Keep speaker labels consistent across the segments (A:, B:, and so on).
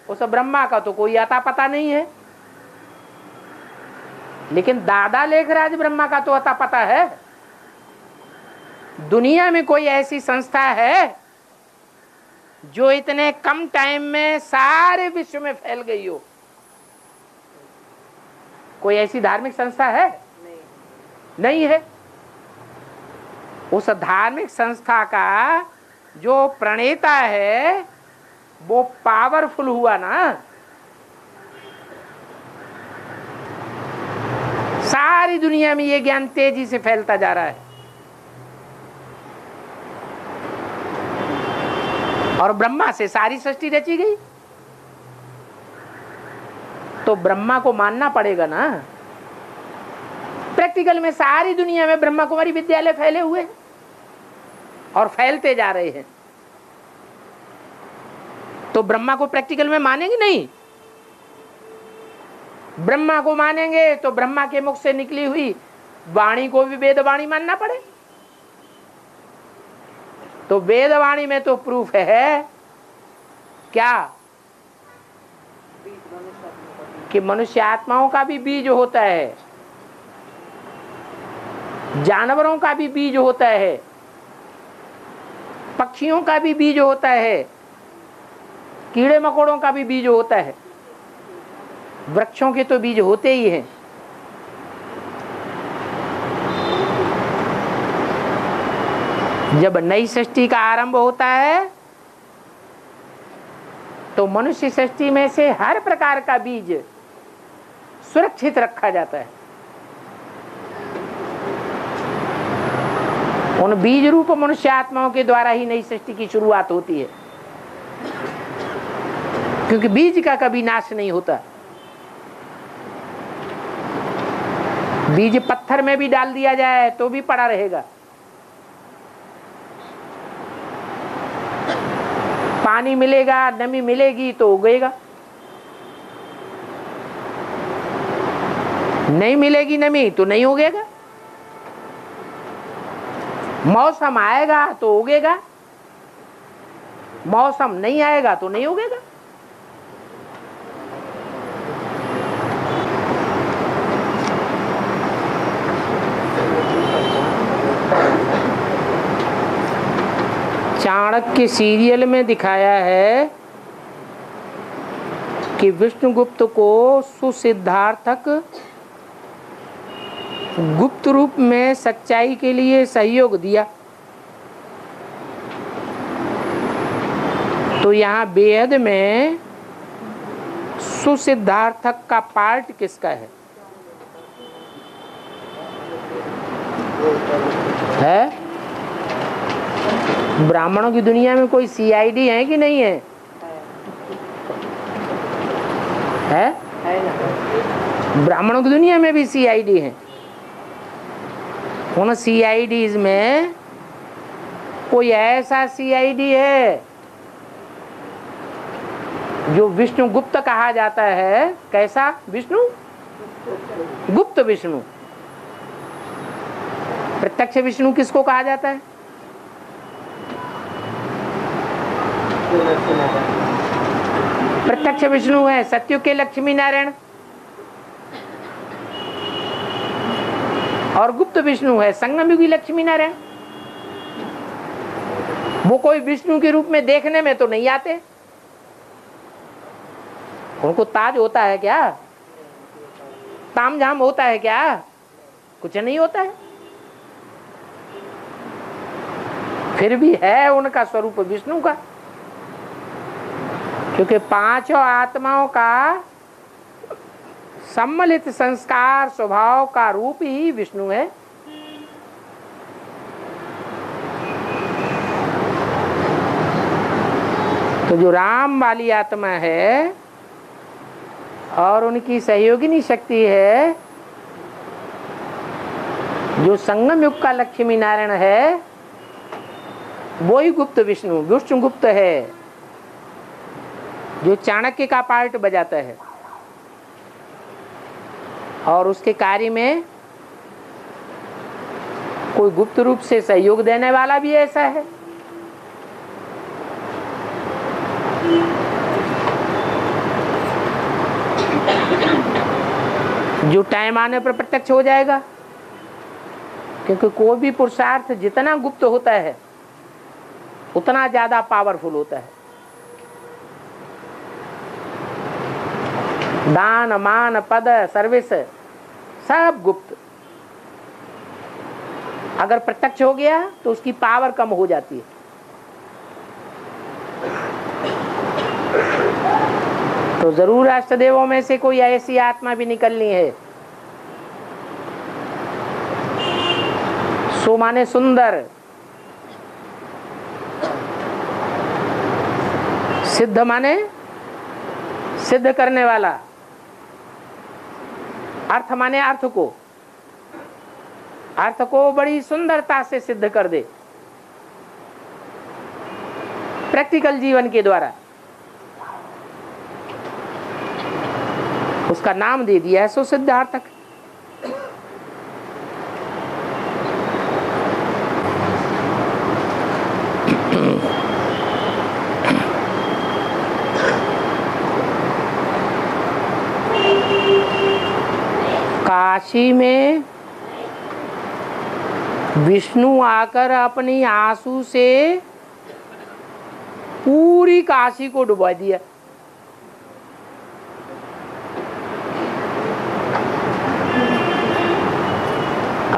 A: उस ब्रह्मा का तो कोई अता पता नहीं है, लेकिन दादा लेखराज ब्रह्मा का तो अता पता है। दुनिया में कोई ऐसी संस्था है जो इतने कम टाइम में सारे विश्व में फैल गई हो? कोई ऐसी धार्मिक संस्था है? नहीं है। उस धार्मिक संस्था का जो प्रणेता है वो पावरफुल हुआ ना, सारी दुनिया में ये ज्ञान तेजी से फैलता जा रहा है। और ब्रह्मा से सारी सृष्टि रची गई, तो ब्रह्मा को मानना पड़ेगा ना। प्रैक्टिकल में सारी दुनिया में ब्रह्मा कुमारी विद्यालय फैले हुए हैं और फैलते जा रहे हैं, तो ब्रह्मा को प्रैक्टिकल में मानेंगे नहीं। ब्रह्मा को मानेंगे तो ब्रह्मा के मुख से निकली हुई वाणी को भी वेदवाणी मानना पड़े। तो वेदवाणी में तो प्रूफ है क्या कि मनुष्य आत्माओं का भी बीज होता है, जानवरों का भी बीज होता है, पक्षियों का भी बीज होता है, कीड़े मकोड़ों का भी बीज होता है, वृक्षों के तो बीज होते ही हैं। जब नई सृष्टि का आरंभ होता है तो मनुष्य सृष्टि में से हर प्रकार का बीज सुरक्षित रखा जाता है। उन बीज रूप मनुष्य आत्माओं के द्वारा ही नई सृष्टि की शुरुआत होती है, क्योंकि बीज का कभी नाश नहीं होता। बीज पत्थर में भी डाल दिया जाए तो भी पड़ा रहेगा, पानी मिलेगा, नमी मिलेगी तो उगेगा, नहीं मिलेगी नमी तो नहीं उगेगा। मौसम आएगा तो उगेगा, मौसम नहीं आएगा तो नहीं उगेगा। चाणक्य सीरियल में दिखाया है कि विष्णुगुप्त को सुसिद्धार्थक गुप्त रूप में सच्चाई के लिए सहयोग दिया। तो यहाँ बेहद में सुसिद्धार्थक का पार्ट किसका है? ब्राह्मणों की दुनिया में कोई सीआईडी है कि नहीं है? ब्राह्मणों की दुनिया में भी सीआईडी है। उन सीआईडीज में कोई ऐसा सीआईडी है जो विष्णु गुप्त कहा जाता है। कैसा विष्णु? गुप्त विष्णु। प्रत्यक्ष विष्णु किसको कहा जाता है? प्रत्यक्ष विष्णु है सतयुग के लक्ष्मी नारायण, और गुप्त विष्णु है संगम युगी लक्ष्मी नारायण। वो कोई विष्णु के रूप में देखने में तो नहीं आते। उनको ताज होता है क्या? तामझाम होता है क्या? कुछ नहीं होता है। फिर भी है उनका स्वरूप विष्णु का, क्योंकि पांचों आत्माओं का सम्मिलित संस्कार स्वभाव का रूप ही विष्णु है। तो जो राम वाली आत्मा है और उनकी सहयोगिनी शक्ति है, जो संगम युग का लक्ष्मी नारायण है, वो ही गुप्त विष्णु विष्णु गुप्त है, जो चाणक्य का पार्ट बजाता है। और उसके कार्य में कोई गुप्त रूप से सहयोग देने वाला भी ऐसा है। जो टाइम आने पर प्रत्यक्ष हो जाएगा, क्योंकि कोई भी पुरुषार्थ जितना गुप्त होता है उतना ज्यादा पावरफुल होता है। दान मान पद सर्विस सब गुप्त, अगर प्रत्यक्ष हो गया तो उसकी पावर कम हो जाती है। तो जरूर अष्टदेवों में से कोई ऐसी आत्मा भी निकलनी है। सो माने सुंदर, सिद्ध माने सिद्ध करने वाला, अर्थ माने अर्थ को बड़ी सुंदरता से सिद्ध कर दे प्रैक्टिकल जीवन के द्वारा। उसका नाम दे दिया है सो सिद्धार्थक। काशी में विष्णु आकर अपनी आंसू से पूरी काशी को डुबा दिया।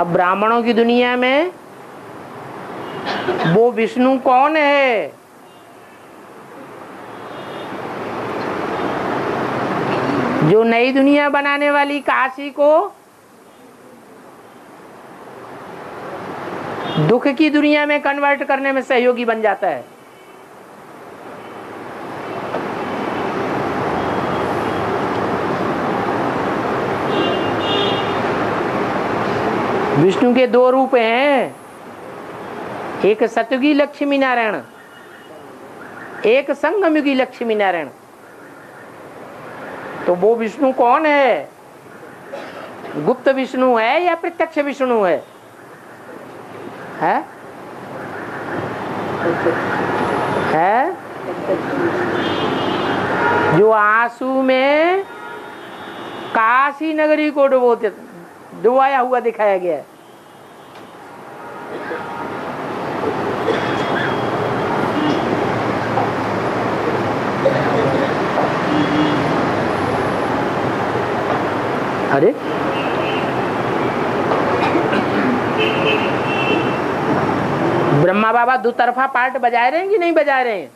A: अब ब्राह्मणों की दुनिया में वो विष्णु कौन है? जो नई दुनिया बनाने वाली काशी को दुख की दुनिया में कन्वर्ट करने में सहयोगी बन जाता है। विष्णु के दो रूप हैं, एक सतयुगी लक्ष्मी नारायण, एक संगमयुगी लक्ष्मी नारायण। तो वो विष्णु कौन है? गुप्त विष्णु है या प्रत्यक्ष विष्णु है? है जो आंसू में काशी नगरी को डुबाया हुआ दिखाया गया है। अरे ब्रह्मा बाबा दो तरफा पार्ट बजा रहे हैं कि नहीं बजा रहे हैं?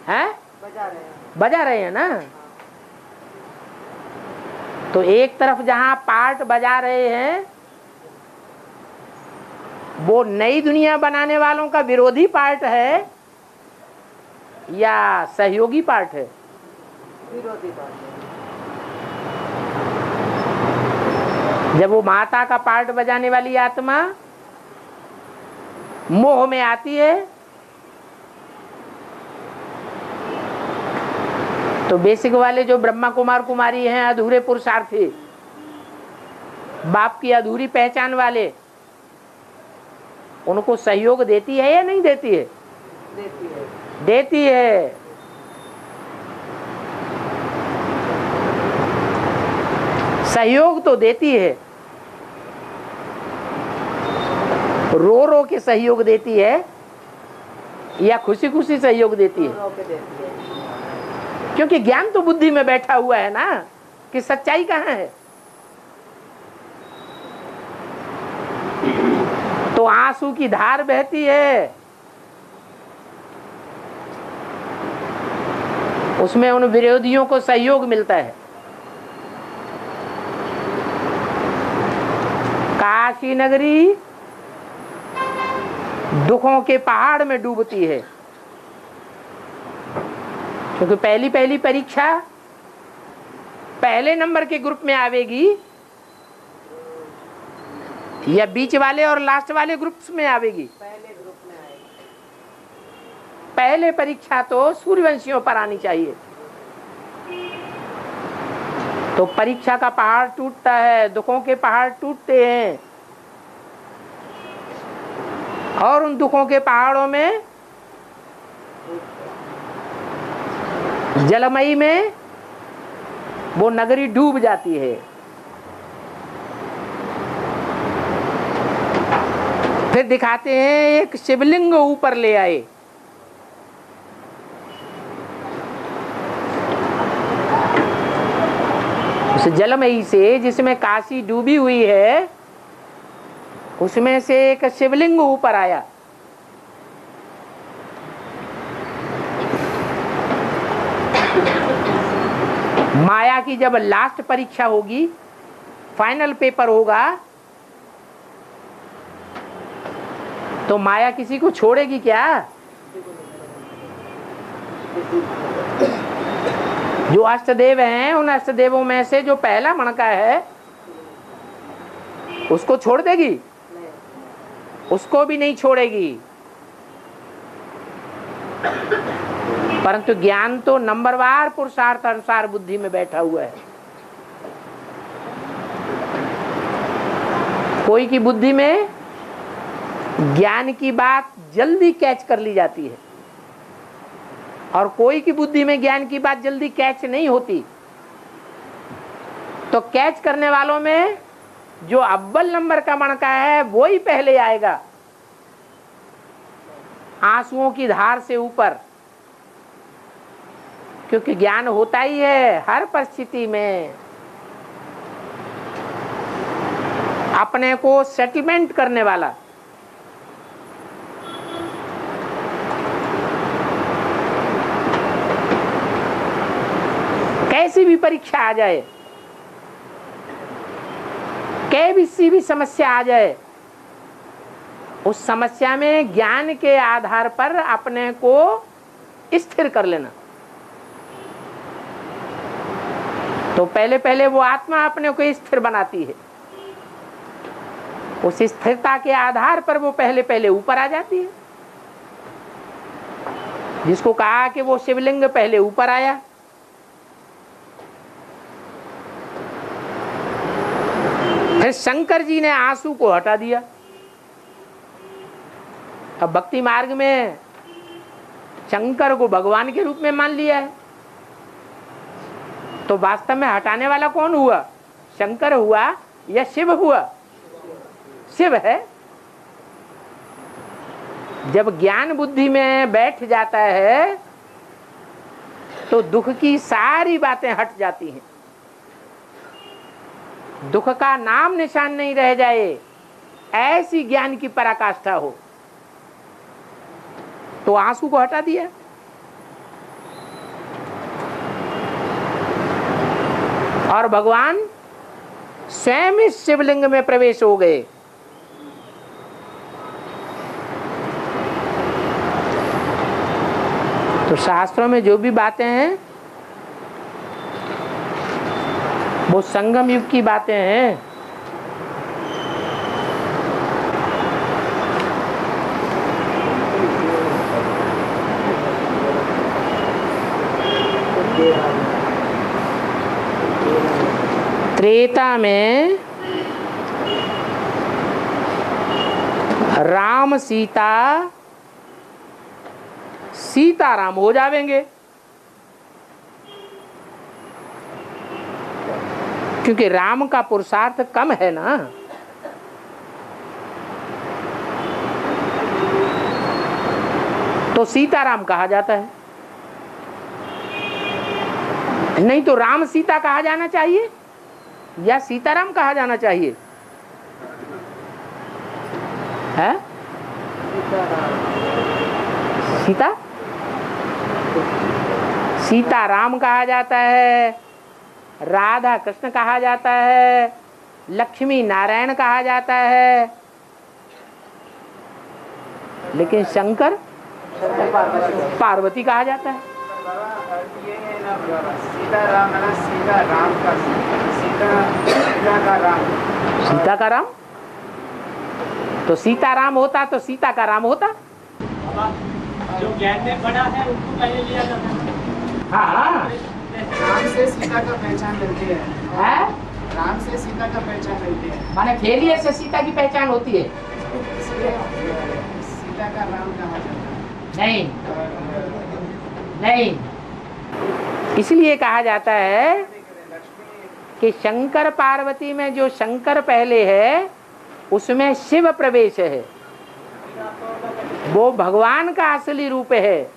A: हैं? बजा रहे हैं ना। तो एक तरफ जहां पार्ट बजा रहे हैं वो नई दुनिया बनाने वालों का विरोधी पार्ट है या सहयोगी पार्ट है? विरोधी पार्ट। जब वो माता का पार्ट बजाने वाली आत्मा मोह में आती है तो बेसिक वाले जो ब्रह्मा कुमार कुमारी हैं, अधूरे पुरुषार्थी, बाप की अधूरी पहचान वाले, उनको सहयोग देती है या नहीं देती है? देती है। देती है। सहयोग तो देती है, रो रो के सहयोग देती है या खुशी खुशी सहयोग देती है? क्योंकि ज्ञान तो बुद्धि में बैठा हुआ है ना कि सच्चाई कहाँ है। तो आंसू की धार बहती है, उसमें उन विरोधियों को सहयोग मिलता है। काशी नगरी दुखों के पहाड़ में डूबती है, क्योंकि पहली पहली परीक्षा पहले नंबर के ग्रुप में आवेगी या बीच वाले और लास्ट वाले ग्रुप्स में आवेगी? पहले ग्रुप में आएगी। पहले परीक्षा तो सूर्यवंशियों पर आनी चाहिए। तो परीक्षा का पहाड़ टूटता है, दुखों के पहाड़ टूटते हैं, और उन दुखों के पहाड़ों में जलमयी में वो नगरी डूब जाती है। फिर दिखाते हैं एक शिवलिंग ऊपर ले आए। उस जलमयी से जिसमें काशी डूबी हुई है, उसमें से एक शिवलिंग ऊपर आया। माया की जब लास्ट परीक्षा होगी, फाइनल पेपर होगा, तो माया किसी को छोड़ेगी क्या? जो अष्टदेव हैं, उन अष्टदेवों में से जो पहला मणका है उसको छोड़ देगी? उसको भी नहीं छोड़ेगी। परंतु ज्ञान तो नंबरवार पुरुषार्थ अनुसार बुद्धि में बैठा हुआ है। कोई की बुद्धि में ज्ञान की बात जल्दी कैच कर ली जाती है और कोई की बुद्धि में ज्ञान की बात जल्दी कैच नहीं होती। तो कैच करने वालों में जो अव्वल नंबर का मणका है वो ही पहले आएगा, आंसुओं की धार से ऊपर। क्योंकि ज्ञान होता ही है हर परिस्थिति में अपने को सेटलमेंट करने वाला। कैसी भी परीक्षा आ जाए, कैसी भी समस्या आ जाए, उस समस्या में ज्ञान के आधार पर अपने को स्थिर कर लेना। तो पहले पहले वो आत्मा अपने को स्थिर बनाती है, उस स्थिरता के आधार पर वो पहले पहले ऊपर आ जाती है। जिसको कहा कि वो शिवलिंग पहले ऊपर आया, फिर शंकर जी ने आंसू को हटा दिया। अब भक्ति मार्ग में शंकर को भगवान के रूप में मान लिया है, तो वास्तव में हटाने वाला कौन हुआ? शंकर हुआ या शिव हुआ? शिव है। जब ज्ञान बुद्धि में बैठ जाता है तो दुख की सारी बातें हट जाती हैं, दुख का नाम निशान नहीं रह जाए, ऐसी ज्ञान की पराकाष्ठा हो। तो आंसू को हटा दिया। और भगवान स्वयं इस शिवलिंग में प्रवेश हो गए। तो शास्त्रों में जो भी बातें हैं वो संगम युग की बातें हैं। त्रेता में राम सीता सीताराम हो जावेंगे, क्योंकि राम का पुरुषार्थ कम है ना। तो सीताराम कहा जाता है, नहीं तो राम सीता कहा जाना चाहिए या सीताराम कहा जाना चाहिए? है सीता सीताराम कहा जाता है, राधा कृष्ण कहा जाता है, लक्ष्मी नारायण कहा जाता है, लेकिन शंकर पार्वती कहा जाता है। सीता का राम तो सीताराम होता तो सीता का राम होता।
B: जो ज्ञान में पढ़ा है उनको पहले लिया जाता है।
A: हाँ,
C: राम से सीता का पहचान मिलती है। राम से सीता का पहचान मिलती है,
A: माने फेलियर से सीता की पहचान होती है।
C: सीता का राम कहा जाता है।
A: नहीं नहीं, इसलिए कहा जाता है कि शंकर पार्वती में जो शंकर पहले है उसमें शिव प्रवेश है, वो भगवान का असली रूप है।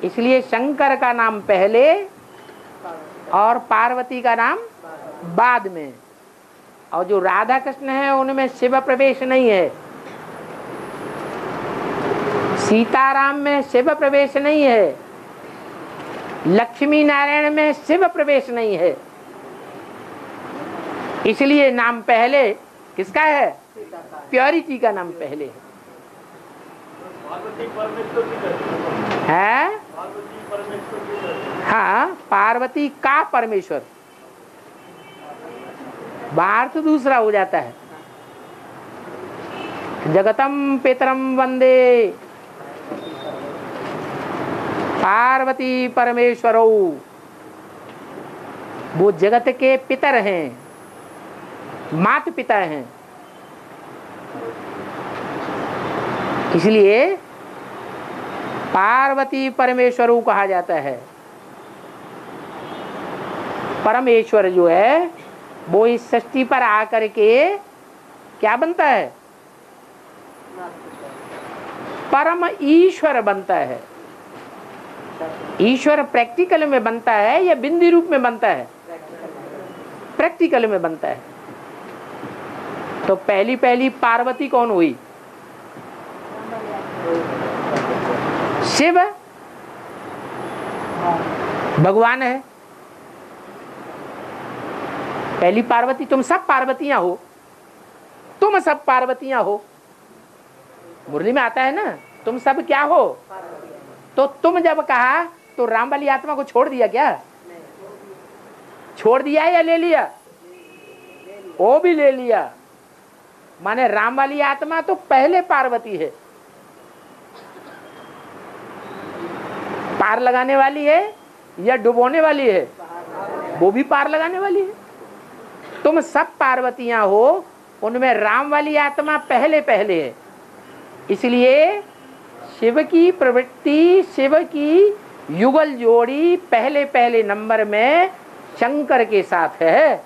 A: इसलिए शंकर का नाम पहले और पार्वती का नाम बाद में। और जो राधा कृष्ण है उनमें शिव प्रवेश नहीं है, सीताराम में शिव प्रवेश नहीं है, लक्ष्मी नारायण में शिव प्रवेश नहीं है। इसलिए नाम पहले किसका है? प्योरिटी का नाम पहले है। है? हाँ, पार्वती का परमेश्वर, बाहर तो दूसरा हो जाता है। जगतम पितरम वंदे पार्वती परमेश्वरो, वो जगत के पितर हैं, मात पिता हैं। इसलिए पार्वती परमेश्वरो कहा जाता है। परमेश्वर जो है वो इस सृष्टि पर आकर के क्या बनता है? परम ईश्वर बनता है। ईश्वर प्रैक्टिकल में बनता है या बिंदी रूप में बनता है? प्रैक्टिकल में बनता है। तो पहली पहली पार्वती कौन हुई? शिव भगवान है। पहली पार्वती, तुम सब पार्वतियां हो, तुम सब पार्वतियां हो। मुरली में आता है ना, तुम सब क्या हो? तो तुम जब कहा तो राम वाली आत्मा को छोड़ दिया क्या? छोड़ दिया या ले लिया? वो भी ले लिया। माने राम वाली आत्मा तो पहले पार्वती है, पार लगाने वाली है या डुबोने वाली है? वो भी पार लगाने वाली है। तुम सब पार्वतियां हो, उनमें राम वाली आत्मा पहले पहले है। इसलिए शिव की प्रवृत्ति, शिव की युगल जोड़ी पहले पहले नंबर में शंकर के साथ है।